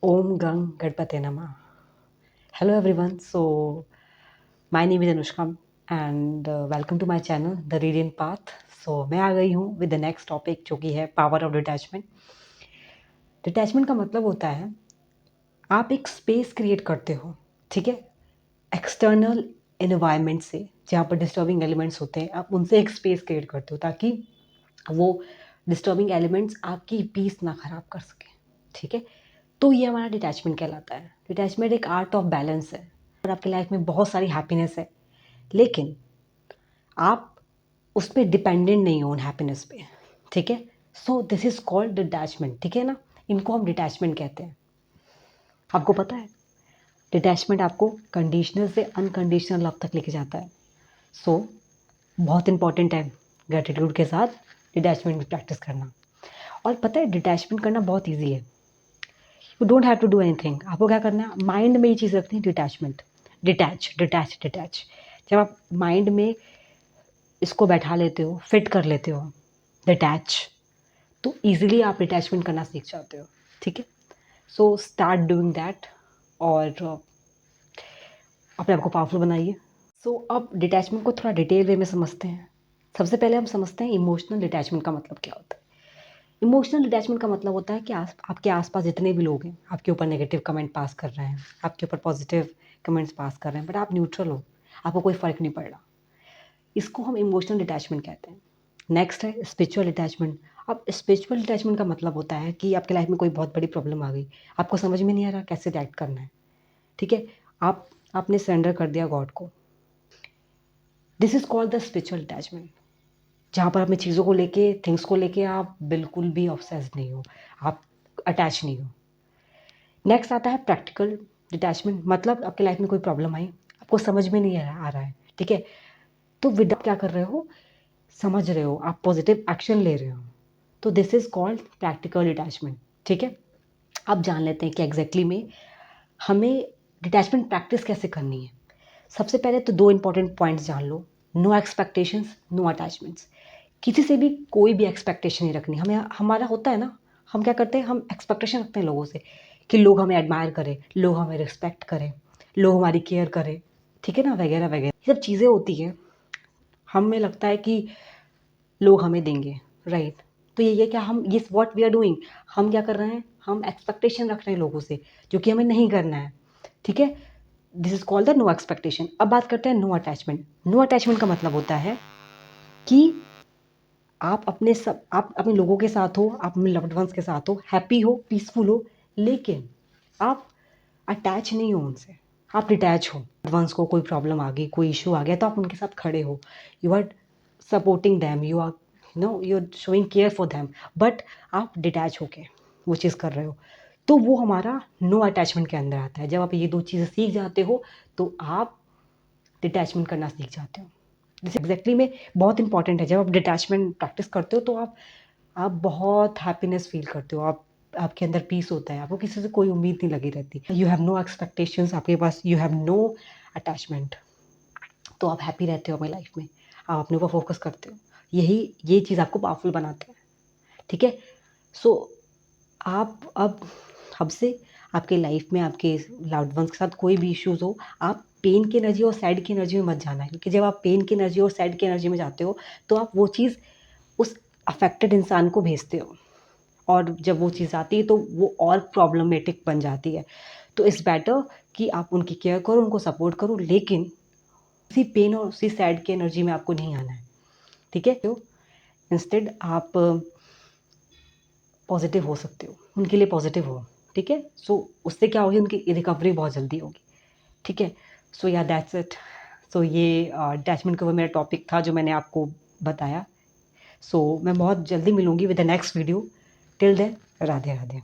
Om Gang Ganpate Namah. Hello everyone. So my name is Anushka and welcome to my channel The Radiant Path. So मैं आ गई हूँ with the next topic जो कि है power of detachment. Detachment का मतलब होता है आप एक स्पेस क्रिएट करते हो, ठीक है, एक्सटर्नल एनवायरनमेंट से जहाँ पर डिस्टर्बिंग एलिमेंट्स होते हैं, आप उनसे एक स्पेस क्रिएट करते हो ताकि वो डिस्टर्बिंग एलिमेंट्स आपकी पीस ना ख़राब कर सके, ठीक है। तो ये हमारा डिटैचमेंट कहलाता है। डिटैचमेंट एक आर्ट ऑफ बैलेंस है और आपकी लाइफ में बहुत सारी हैप्पीनेस है, लेकिन आप उस पर डिपेंडेंट नहीं हो उन हैप्पीनेस पे, ठीक है। So this is called detachment, ठीक है ना। इनको हम डिटैचमेंट कहते हैं। आपको पता है डिटैचमेंट आपको कंडीशनल से अनकंडीशनल लव तक लेके जाता है। सो बहुत इंपॉर्टेंट है ग्रेटिट्यूड के साथ डिटैचमेंट की प्रैक्टिस करना। और पता है डिटैचमेंट करना बहुत ईजी है। You don't have to do anything. आपको क्या करना है, माइंड में ये चीज़ रखनी है, डिटैचमेंट, डिटैच डिटैच डिटैच। जब आप माइंड में इसको बैठा लेते हो, फिट कर लेते हो डिटैच, तो ईजिली आप डिटैचमेंट करना सीख जाते हो, ठीक है। सो स्टार्ट डूइंग दैट और अपने आप को पावरफुल बनाइए। सो अब डिटैचमेंट को थोड़ा डिटेल वे में समझते हैं। सबसे पहले हम समझते हैं इमोशनल डिटैचमेंट का मतलब क्या होता है। इमोशनल डिटैचमेंट का मतलब होता है कि आपके आसपास जितने भी लोग हैं आपके ऊपर नेगेटिव कमेंट पास कर रहे हैं, आपके ऊपर पॉजिटिव कमेंट्स पास कर रहे हैं, बट आप न्यूट्रल हो, आपको कोई फ़र्क नहीं पड़ रहा। इसको हम इमोशनल डिटैचमेंट कहते हैं। नेक्स्ट है स्पिरिचुअल डिटैचमेंट। अब स्पिरिचुअल डिटैचमेंट का मतलब होता है कि आपकी लाइफ में कोई बहुत बड़ी प्रॉब्लम आ गई, आपको समझ में नहीं आ रहा कैसे रिएक्ट करना है, ठीक है। आपने सरेंडर कर दिया गॉड को। This is called the spiritual detachment, जहाँ पर अपनी चीज़ों को लेके, थिंग्स को लेके आप बिल्कुल भी ऑब्सेस्ड नहीं हो, आप अटैच नहीं हो। नेक्स्ट आता है प्रैक्टिकल डिटैचमेंट। मतलब आपकी लाइफ में कोई प्रॉब्लम आई, आपको समझ में नहीं आ रहा है, ठीक है, तो विद क्या कर रहे हो, समझ रहे हो, आप पॉजिटिव एक्शन ले रहे हो, तो this is called practical detachment, ठीक है। अब जान लेते हैं कि एग्जैक्टली में हमें डिटैचमेंट प्रैक्टिस कैसे करनी है। सबसे पहले तो दो इंपॉर्टेंट पॉइंट्स जान लो। No expectations, no attachments. किसी से भी कोई भी एक्सपेक्टेशन नहीं रखनी। हमें हमारा होता है ना, हम क्या करते हैं, हम एक्सपेक्टेशन रखते हैं लोगों से कि लोग हमें एडमायर करें, लोग हमें रिस्पेक्ट करें, लोग हमारी केयर करें, ठीक है ना, वगैरह वगैरह। ये सब चीज़ें होती हैं, हमें लगता है कि लोग हमें देंगे, राइट। तो ये क्या हम ये व्हाट वी आर डूइंग, हम क्या कर रहे हैं, हम एक्सपेक्टेशन रख रहे हैं लोगों से जो कि हमें नहीं करना है, ठीक है। This is called the no expectation. अब बात करते हैं नो अटैचमेंट। नो अटैचमेंट का मतलब होता है कि आप अपने लोगों के साथ हो, आप अपने लव्ड वंस के साथ हो, हैप्पी हो, पीसफुल हो, लेकिन आप अटैच नहीं हो उनसे, आप डिटैच हो। वंस को कोई प्रॉब्लम आ गई, कोई इशू आ गया, तो आप उनके साथ खड़े हो, you are supporting them, you are showing care for them, but आप डिटैच होके वो चीज़ कर रहे हो, तो वो हमारा नो अटैचमेंट के अंदर आता है। जब आप ये दो चीज़ें सीख जाते हो तो आप डिटैचमेंट करना सीख जाते हो। जैसे एग्जैक्टली में बहुत इंपॉर्टेंट है, जब आप डिटैचमेंट प्रैक्टिस करते हो तो आप बहुत हैप्पीनेस फील करते हो, आपके अंदर पीस होता है, आपको किसी से कोई उम्मीद नहीं लगी रहती, यू हैव नो एक्सपेक्टेशंस, आपके पास यू हैव नो अटैचमेंट, तो आप हैप्पी रहते हो अपनी लाइफ में, आप अपने ऊपर फोकस करते हो। ये चीज़ आपको पावरफुल बनाते हैं, ठीक है। सो आप अब से आपके लाइफ में आपके लव्ड वंस के साथ कोई भी इश्यूज़ हो, आप पेन की एनर्जी और सैड की एनर्जी में मत जाना है, क्योंकि जब आप पेन की एनर्जी और सैड की एनर्जी में जाते हो तो आप वो चीज़ उस अफेक्टेड इंसान को भेजते हो, और जब वो चीज़ आती है तो वो और प्रॉब्लमेटिक बन जाती है। तो इट्स बेटर कि आप उनकी केयर करो, उनको सपोर्ट करो, लेकिन उसी पेन और उसी सैड की एनर्जी में आपको नहीं आना है, ठीक है। तो इंस्टेड आप पॉजिटिव हो सकते हो, उनके लिए पॉजिटिव हो, ठीक है। सो उससे क्या होगी, उनकी रिकवरी बहुत जल्दी होगी, ठीक है। सो या दैट्स इट। सो ये अटैचमेंट के ऊपर मेरा टॉपिक था जो मैंने आपको बताया। सो मैं बहुत जल्दी मिलूँगी with the next video. Till then, Radhe Radhe.